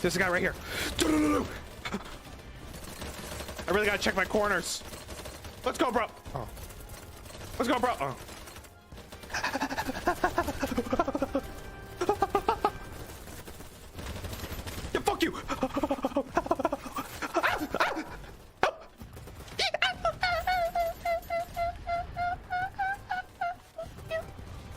There's a guy right here. I really gotta check my corners. Let's go, bro. Oh. Let's go, bro. Oh. Yeah, fuck you.